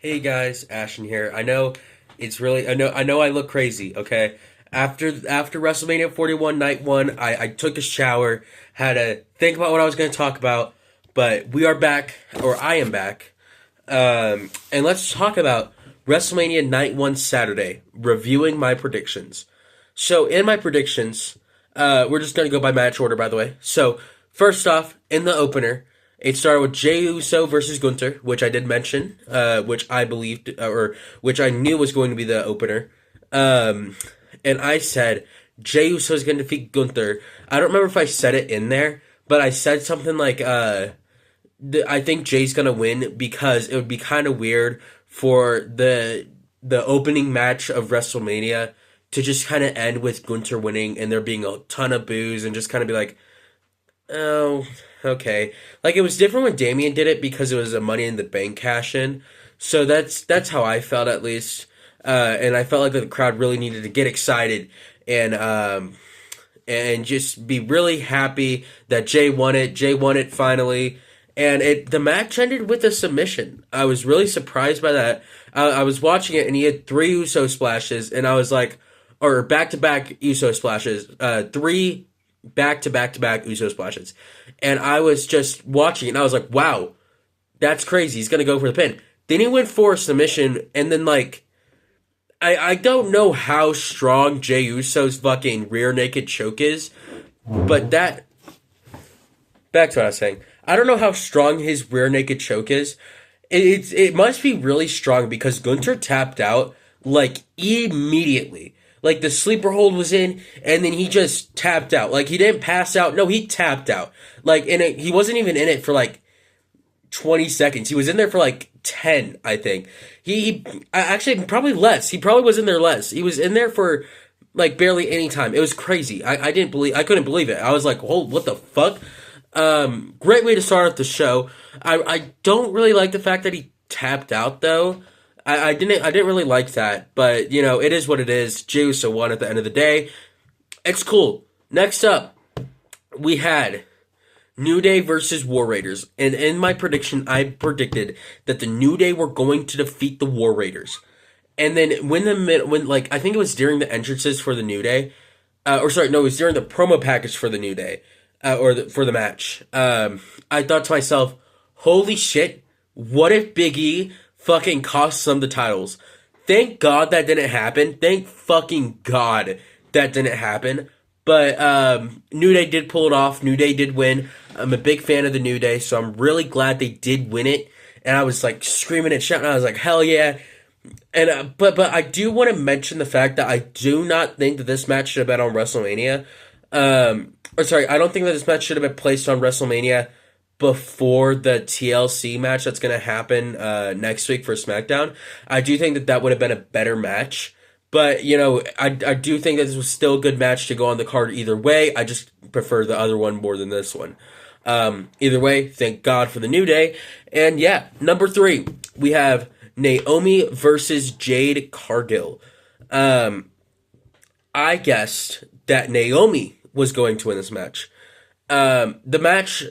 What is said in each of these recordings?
Hey guys, Ashton here. I know it's really I know I look crazy, okay? After WrestleMania 41 night 1, I took a shower, had to think about what I was going to talk about, but we are back, or I am back. And let's talk about WrestleMania night 1 Saturday, reviewing my predictions. So in my predictions, we're just going to go by match order, by the way. So first off, in the opener, it started with Jey Uso versus Gunther, which I did mention, which I believed, or which I knew was going to be the opener. Um, and I said Jey Uso is going to defeat Gunther. I don't remember if I said it in there, but I said something like, I think Jay's gonna win because it would be kind of weird for the opening match of WrestleMania to just kind of end with Gunther winning and there being a ton of boos and just kind of be like, oh, okay. Like it was different when Damien did it because it was a Money in the Bank cash in. So that's how I felt at least, and I felt like the crowd really needed to get excited and and just be really happy that Jay won it. Jay won it finally, and the match ended with a submission. I was really surprised by that. I was watching it, and he had three Uso splashes, and I was like, or back to back Uso splashes, three back to back to back Uso splashes, and I was just watching, it, and I was like, wow, that's crazy. He's gonna go for the pin. Then he went for a submission, and then like I don't know how strong Jey Uso's fucking rear naked choke is, but that back to what I was saying. I don't know how strong his rear naked choke is. It must be really strong because Gunter tapped out like immediately. Like the sleeper hold was in, and then he just tapped out. Like he didn't pass out. No, he tapped out. Like he wasn't even in it for like 20 seconds. He was in there for like 10, I think. He actually probably less. He probably was in there less. He was in there for like barely any time. It was crazy. I couldn't believe it. I was like, "Oh, what the fuck?" Great way to start off the show. I don't really like the fact that he tapped out though. I didn't really like that, but you know, it is what it is. Jey Uso won at the end of the day. It's cool. Next up, we had New Day versus War Raiders. And in my prediction, I predicted that the New Day were going to defeat the War Raiders. And then when like I think it was during the entrances for the New Day, or sorry, no, it was during the promo package for the New Day, for the match. I thought to myself, holy shit, what if Big E fucking costs them the titles? Thank God that didn't happen. Thank fucking God that didn't happen. But New Day did pull it off. New Day did win. I'm a big fan of the New Day, so I'm really glad they did win it. And I was like screaming and shouting. I was like, hell yeah! And but I do want to mention the fact that I do not think that this match should have been on WrestleMania. Or sorry, I don't think that this match should have been placed on WrestleMania before the TLC match that's going to happen next week for SmackDown. I do think that that would have been a better match. But, you know, I do think that this was still a good match to go on the card either way. I just prefer the other one more than this one. Either way, thank God for the New Day. And yeah, number 3, we have Naomi versus Jade Cargill. I guessed that Naomi was going to win this match. The match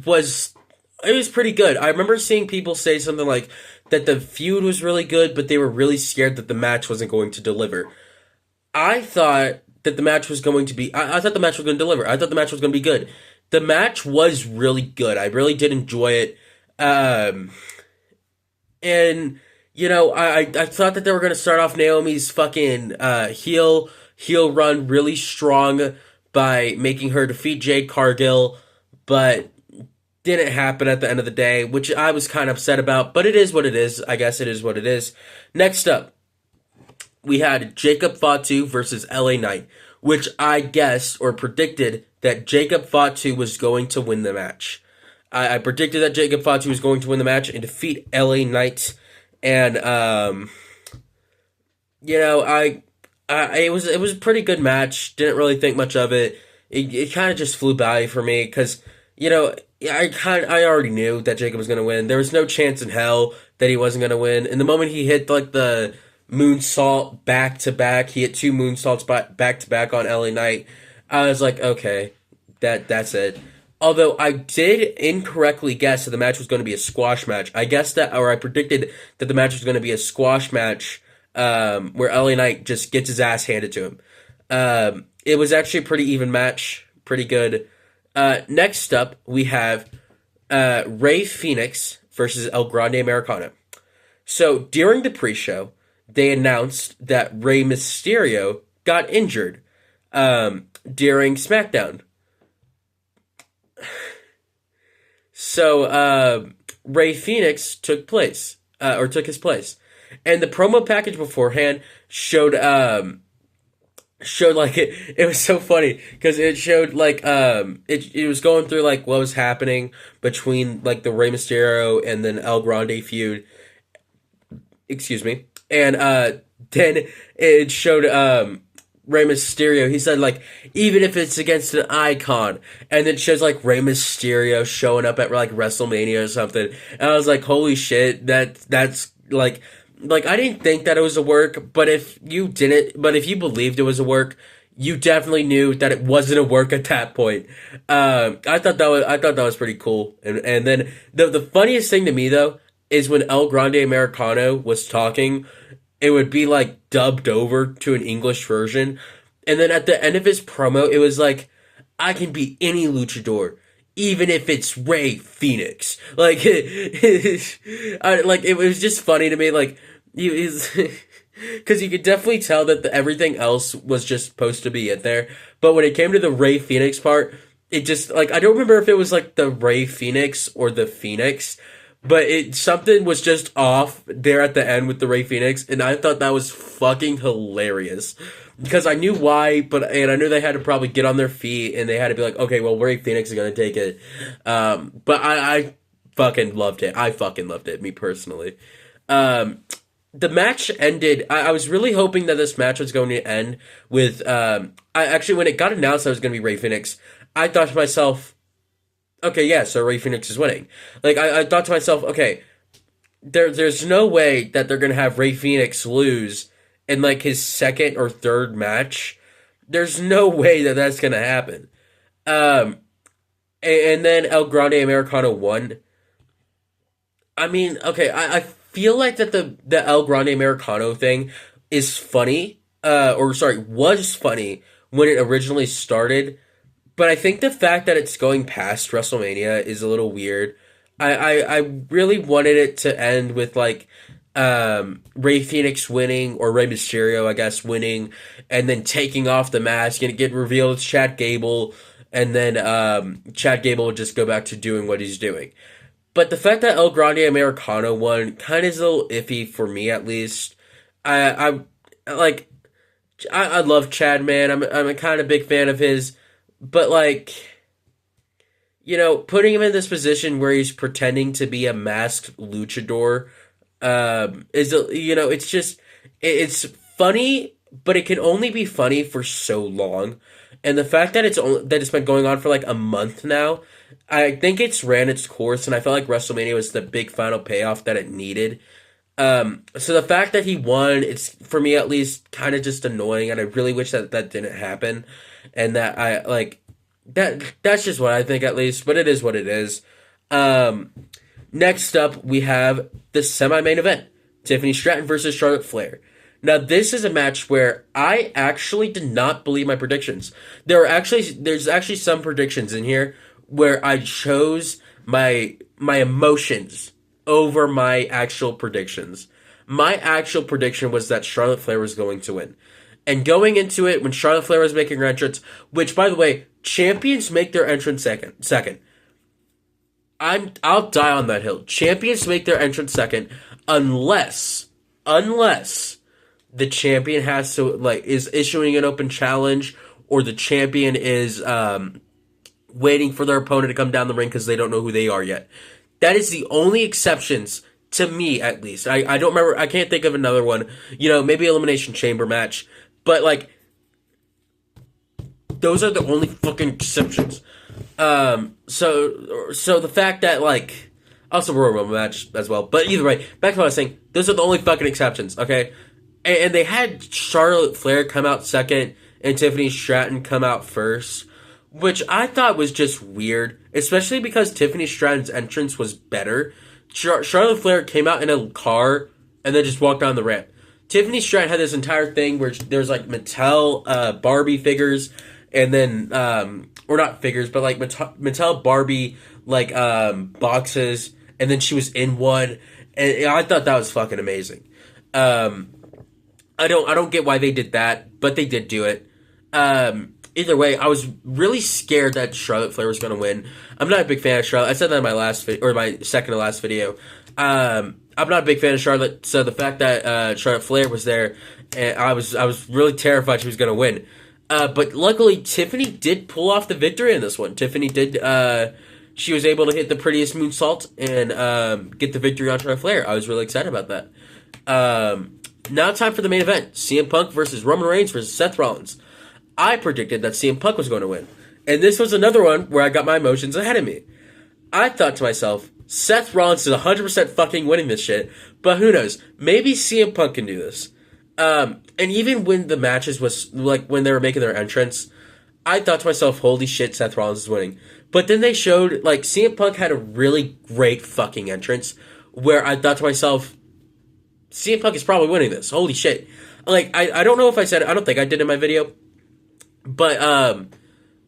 was it was pretty good. I remember seeing people say something like that the feud was really good, but they were really scared that the match wasn't going to deliver. I thought that the match was going to be. I thought the match was going to deliver. I thought the match was going to be good. The match was really good. I really did enjoy it. And you know, I thought that they were going to start off Naomi's fucking heel run really strong by making her defeat Jade Cargill, but didn't happen at the end of the day, which I was kind of upset about, but it is what it is. I guess it is what it is. Next up, we had Jacob Fatu versus LA Knight, which I guessed or predicted that Jacob Fatu was going to win the match. I predicted that Jacob Fatu was going to win the match and defeat LA Knight, and you know, it was a pretty good match. Didn't really think much of it. It kind of just flew by for me because you know I already knew that Jacob was gonna win. There was no chance in hell that he wasn't gonna win. And the moment he hit like the moonsault back to back, he hit two moonsaults back to back on LA Knight. I was like, okay, that's it. Although I did incorrectly guess that the match was going to be a squash match. I guessed that, or I predicted that the match was going to be a squash match, where LA Knight just gets his ass handed to him. It was actually a pretty even match, pretty good. Next up, we have Rey Fenix versus El Grande Americano. So during the pre-show, they announced that Rey Mysterio got injured during SmackDown. So Rey Fenix took his place, and the promo package beforehand showed like it was so funny because it showed like it was going through like what was happening between like the Rey Mysterio and then El Grande feud. Excuse me. And then it showed Rey Mysterio. He said like even if it's against an icon, and it shows like Rey Mysterio showing up at like WrestleMania or something. And I was like, holy shit, that's like I didn't think that it was a work, but if you believed it was a work, you definitely knew that it wasn't a work at that point. I thought that was pretty cool. And then the funniest thing to me though is when El Grande Americano was talking, it would be like dubbed over to an English version, and then at the end of his promo, it was like, "I can be any luchador, even if it's Rey Fenix." Like, it was just funny to me. Like, because you could definitely tell that everything else was just supposed to be in there, but when it came to the Rey Fenix part, it just like I don't remember if it was like the Rey Fenix or the Phoenix. But something was just off there at the end with the Rey Fenix, and I thought that was fucking hilarious. Because I knew why, and I knew they had to probably get on their feet, and they had to be like, okay, well, Rey Fenix is gonna take it. But I fucking loved it. I fucking loved it, me personally. The match ended. I was really hoping that this match was going to end with. When it got announced that it was going to be Rey Fenix, I thought to myself, okay, yeah, so Rey Fenix is winning. Like, I thought to myself, okay, there's no way that they're going to have Rey Fenix lose in, like, his second or third match. There's no way that that's going to happen. And then El Grande Americano won. I mean, okay, I feel like that the El Grande Americano thing is funny, was funny when it originally started. But I think the fact that it's going past WrestleMania is a little weird. I really wanted it to end with like Rey Fenix winning, or Rey Mysterio, I guess, winning, and then taking off the mask and it get revealed it's Chad Gable, and then Chad Gable would just go back to doing what he's doing. But the fact that El Grande Americano won kind of is a little iffy for me, at least. I love Chad, man. I'm a kind of big fan of his. But, like, putting him in this position where he's pretending to be a masked luchador, it's funny, but it can only be funny for so long. And the fact that it's been going on for, like, a month now, I think it's ran its course, and I felt like WrestleMania was the big final payoff that it needed. So the fact that he won, it's, for me at least, kind of just annoying, and I really wish that didn't happen. And that that's just what I think, at least, but it is what it is. Next up, we have the semi-main event, Tiffany Stratton versus Charlotte Flair. Now, this is a match where I actually did not believe my predictions. There's actually some predictions in here where I chose my emotions over my actual predictions. My actual prediction was that Charlotte Flair was going to win. And going into it, when Charlotte Flair was making her entrance, which, by the way, champions make their entrance second. I'll die on that hill. Champions make their entrance second, unless the champion is issuing an open challenge, or the champion is waiting for their opponent to come down the ring because they don't know who they are yet. That is the only exceptions, to me at least. I don't remember. I can't think of another one. Maybe Elimination Chamber match. But, like, those are the only fucking exceptions. So the fact that, like, also Royal Rumble match as well. But either way, back to what I was saying, those are the only fucking exceptions, okay? And they had Charlotte Flair come out second and Tiffany Stratton come out first, which I thought was just weird. especially because Tiffany Stratton's entrance was better. Charlotte Flair came out in a car and then just walked down the ramp. Tiffany Stratton had this entire thing where there's like Mattel Barbie figures, and then or not figures, but like Mattel Barbie like boxes, and then she was in one, and I thought that was fucking amazing. I don't get why they did that, but they did do it. Either way, I was really scared that Charlotte Flair was going to win. I'm not a big fan of Charlotte. I said that in my last or my second to last video. I'm not a big fan of Charlotte, so the fact that Charlotte Flair was there, and I was really terrified she was going to win. But luckily, Tiffany did pull off the victory in this one. Tiffany did. She was able to hit the prettiest moonsault and get the victory on Charlotte Flair. I was really excited about that. Now time for the main event: CM Punk versus Roman Reigns versus Seth Rollins. I predicted that CM Punk was going to win, and this was another one where I got my emotions ahead of me. I thought to myself, Seth Rollins is 100% fucking winning this shit, but who knows? Maybe CM Punk can do this. And even when the matches was, like, when they were making their entrance, I thought to myself, holy shit, Seth Rollins is winning. But then they showed, like, CM Punk had a really great fucking entrance, where I thought to myself, CM Punk is probably winning this. Holy shit. Like, I don't know if I said it, I don't think I did in my video, but,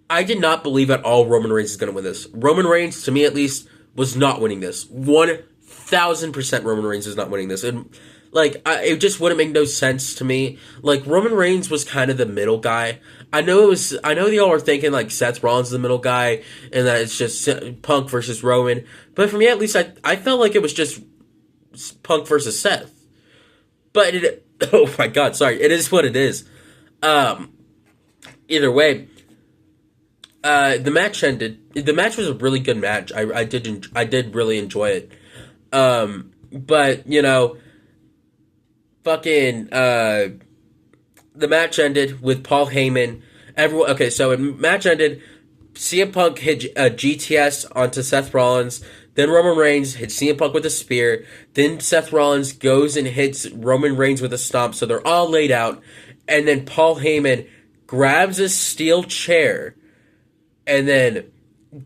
I did not believe at all Roman Reigns is going to win this. Roman Reigns, to me at least, was not winning this. 1,000% Roman Reigns is not winning this. And, like, it just wouldn't make no sense to me. Like, Roman Reigns was kind of the middle guy. I know y'all are thinking, like, Seth Rollins is the middle guy, and that it's just Punk versus Roman. But for me, at least, I felt like it was just Punk versus Seth. But, oh my god, sorry. It is what it is. Either way, the match ended. The match was a really good match. I did really enjoy it. But you know, fucking the match ended with Paul Heyman. Everyone. Okay, so the match ended. CM Punk hit a GTS onto Seth Rollins. Then Roman Reigns hit CM Punk with a spear. Then Seth Rollins goes and hits Roman Reigns with a stomp. So they're all laid out. And then Paul Heyman grabs a steel chair and then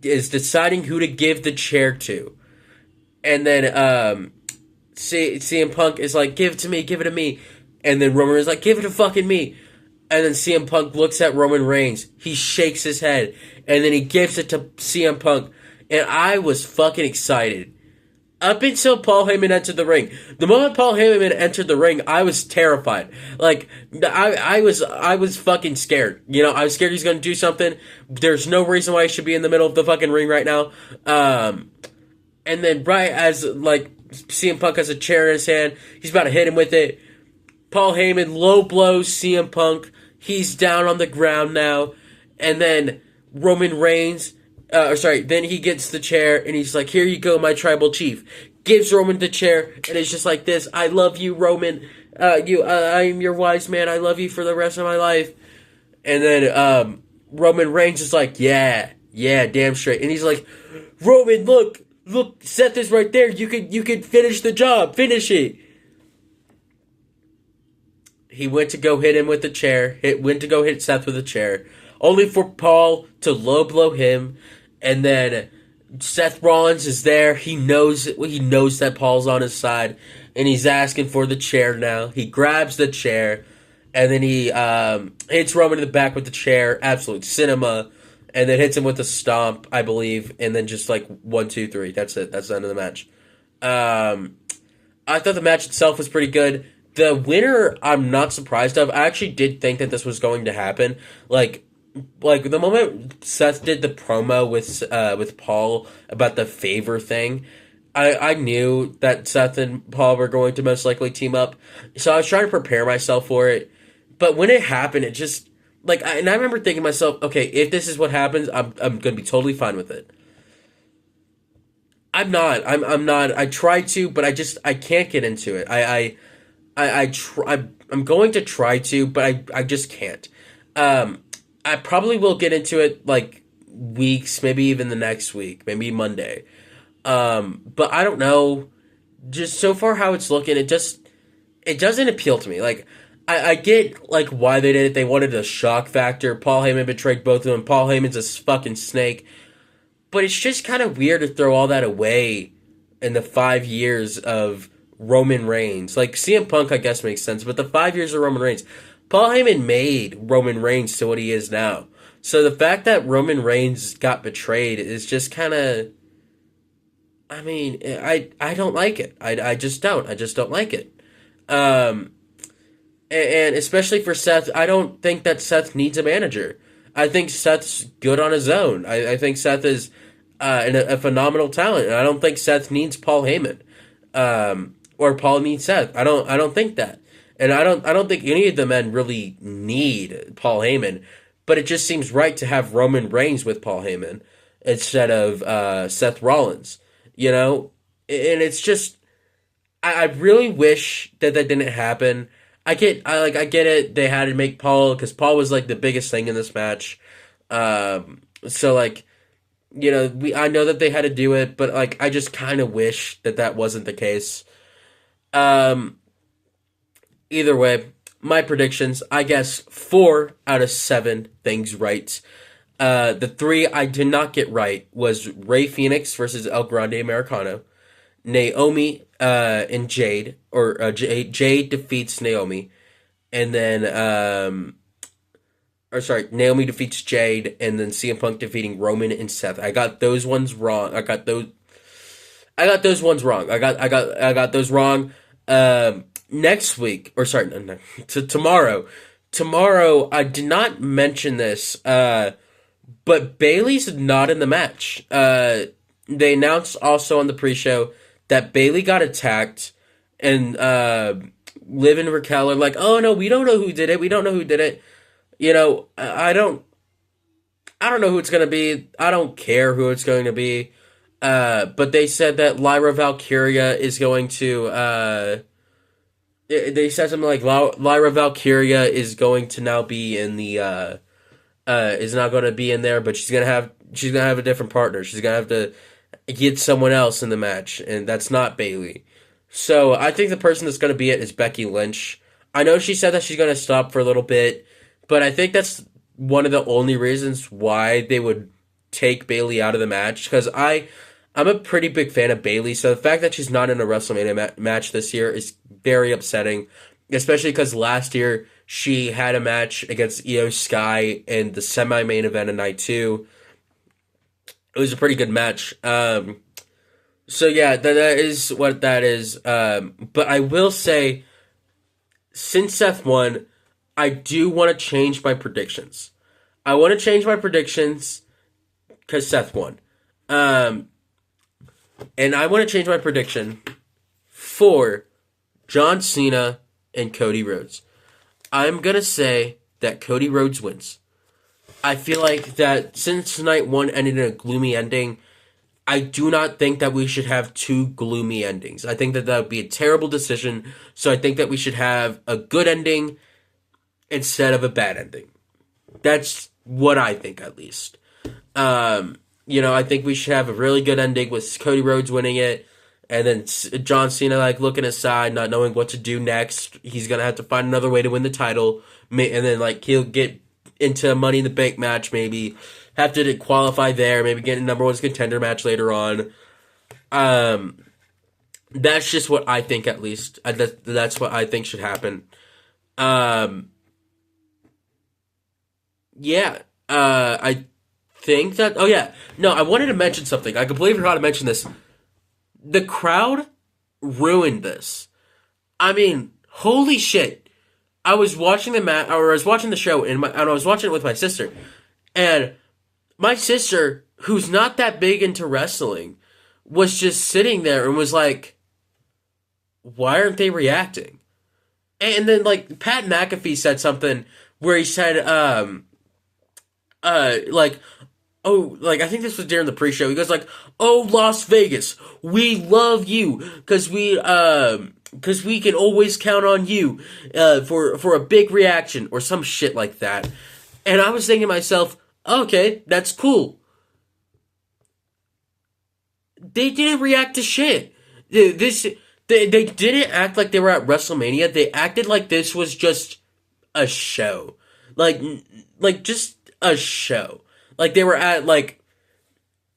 is deciding who to give the chair to. And then CM Punk is like, give it to me. And then Roman is like, give it to fucking me. And then CM Punk looks at Roman Reigns. He shakes his head. And then he gives it to CM Punk. And I was fucking excited. Up until Paul Heyman entered the ring. The moment Paul Heyman entered the ring, I was terrified. Like, I was fucking scared. You know, I was scared he's gonna do something. There's no reason why he should be in the middle of the fucking ring right now. And then right as, like, CM Punk has a chair in his hand, he's about to hit him with it. Paul Heyman low blows CM Punk. He's down on the ground now. And then Roman Reigns... then he gets the chair, and he's like, here you go, my tribal chief. Gives Roman the chair, and it's just like this, I love you, Roman. I am your wise man. I love you for the rest of my life. And then, Roman Reigns is like, yeah, damn straight. And he's like, Roman, look, Seth is right there. You could finish the job. Finish it. He went to go hit him with the chair. Went to go hit Seth with a chair. Only for Paul to low blow him. And then Seth Rollins is there. He knows that Paul's on his side, and he's asking for the chair now. He grabs the chair, and then he hits Roman in the back with the chair. Absolute cinema. And then hits him with a stomp, I believe, and then just like 1, 2, 3. That's it. That's the end of the match. I thought the match itself was pretty good. The winner, I'm not surprised of. I actually did think that this was going to happen. Like the moment Seth did the promo with Paul about the favor thing, I knew that Seth and Paul were going to most likely team up. So I was trying to prepare myself for it. But when it happened, it just I remember thinking to myself, okay, if this is what happens, I'm gonna be totally fine with it. I'm not. I try to, but I can't get into it. I'm going to try to, but I just can't. I probably will get into it, like, weeks, maybe even the next week, maybe Monday. But I don't know. Just so far how it's looking, it doesn't appeal to me. Like, I get, like, why they did it. They wanted a shock factor. Paul Heyman betrayed both of them. Paul Heyman's a fucking snake. But it's just kind of weird to throw all that away in the 5 years of Roman Reigns. Like CM Punk, I guess makes sense, but the 5 years of Roman Reigns, Paul Heyman made Roman Reigns to what he is now. So the fact that Roman Reigns got betrayed is just kind of, I mean, I don't like it. I just don't. I just don't like it. Um, and especially for Seth, I don't think that Seth needs a manager. I think Seth's good on his own. I think Seth is a phenomenal talent, and I don't think Seth needs Paul Heyman, or Paul needs Seth. I don't think that, and I don't think any of the men really need Paul Heyman. But it just seems right to have Roman Reigns with Paul Heyman instead of Seth Rollins. You know, and it's just I really wish that that didn't happen. I get it. They had to make Paul because Paul was like the biggest thing in this match. So like I know that they had to do it, but like I just kind of wish that that wasn't the case. Um, Either way, my predictions. I guess 4 out of 7 things right. The three I did not get right was Ray Phoenix versus El Grande Americano. Naomi and Jade, or Jade defeats Naomi, and then or sorry, Naomi defeats Jade, and then CM Punk defeating Roman and Seth. I got those ones wrong. I got those ones wrong. I got those wrong. Next week, or sorry, no, tomorrow. Tomorrow, I did not mention this, but Bailey's not in the match. They announced also on the pre-show that Bailey got attacked, and Liv and Raquel are like, "Oh no, we don't know who did it. We don't know who did it." I don't know who it's gonna be. I don't care who it's going to be. But they said that Lyra Valkyria is going to. They said something like Lyra Valkyria is going to now be in the. Is not going to be in there, but she's gonna have a different partner. She's gonna have to get someone else in the match, and that's not Bailey. So I think the person that's going to be it is Becky Lynch. I know she said that she's going to stop for a little bit, but I think that's one of the only reasons why they would take Bailey out of the match, because I'm a pretty big fan of Bailey, so the fact that she's not in a WrestleMania match this year is very upsetting, especially because last year she had a match against Io Sky in the semi-main event of night 2. It was a pretty good match. So yeah, that is what that is. But I will say, since Seth won, I do want to change my predictions. I want to change my predictions because Seth won. And I want to change my prediction for John Cena and Cody Rhodes. I'm going to say that Cody Rhodes wins. I feel like that since night 1 ended in a gloomy ending, I do not think that we should have 2 gloomy endings. I think that that would be a terrible decision. So I think that we should have a good ending instead of a bad ending. That's what I think, at least. I think we should have a really good ending with Cody Rhodes winning it, and then John Cena like looking aside, not knowing what to do next. He's gonna have to find another way to win the title, and then like he'll get into a Money in the Bank match, maybe have to qualify there, maybe get a number 1 contender match later on. That's just what I think, at least. That's what I think should happen. Yeah. I think that. Oh yeah. No, I wanted to mention something. I completely forgot to mention this. The crowd ruined this. I mean, holy shit. I was watching the match, or I was watching the show, and I was watching it with my sister. And my sister, who's not that big into wrestling, was just sitting there and was like, why aren't they reacting? And then, like, Pat McAfee said something where he said, I think this was during the pre-show. He goes like, "Oh, Las Vegas, we love you because we can always count on you for a big reaction," or some shit like that. And I was thinking to myself, okay, that's cool. They didn't react to shit. They didn't act like they were at WrestleMania. They acted like this was just a show, like just a show. Like they were at like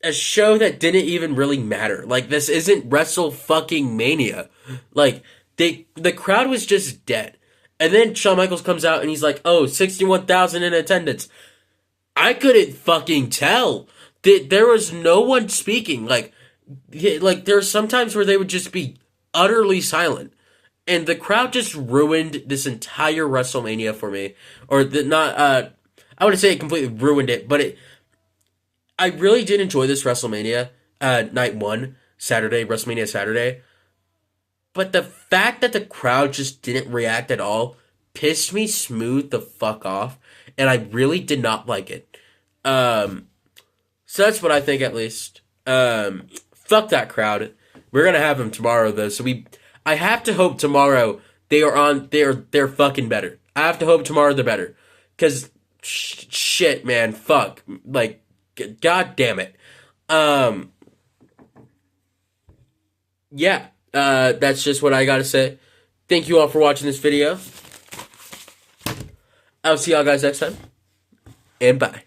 a show that didn't even really matter. Like, this isn't Wrestle fucking Mania. Like, the crowd was just dead. And then Shawn Michaels comes out and he's like, oh, 61,000 in attendance. I couldn't fucking tell. There was no one speaking. Like there were some times where they would just be utterly silent. And the crowd just ruined this entire WrestleMania for me. Or I wouldn't say it completely ruined it, but I really did enjoy this WrestleMania night one, Saturday, WrestleMania Saturday. But the fact that the crowd just didn't react at all pissed me smooth the fuck off, and I really did not like it. So that's what I think, at least. Fuck that crowd. We're gonna have them tomorrow, though. I have to hope tomorrow they're fucking better. I have to hope tomorrow they're better, cause shit, man, fuck, like, god damn it. Yeah. That's just what I gotta say. Thank you all for watching this video. I'll see y'all guys next time. And bye.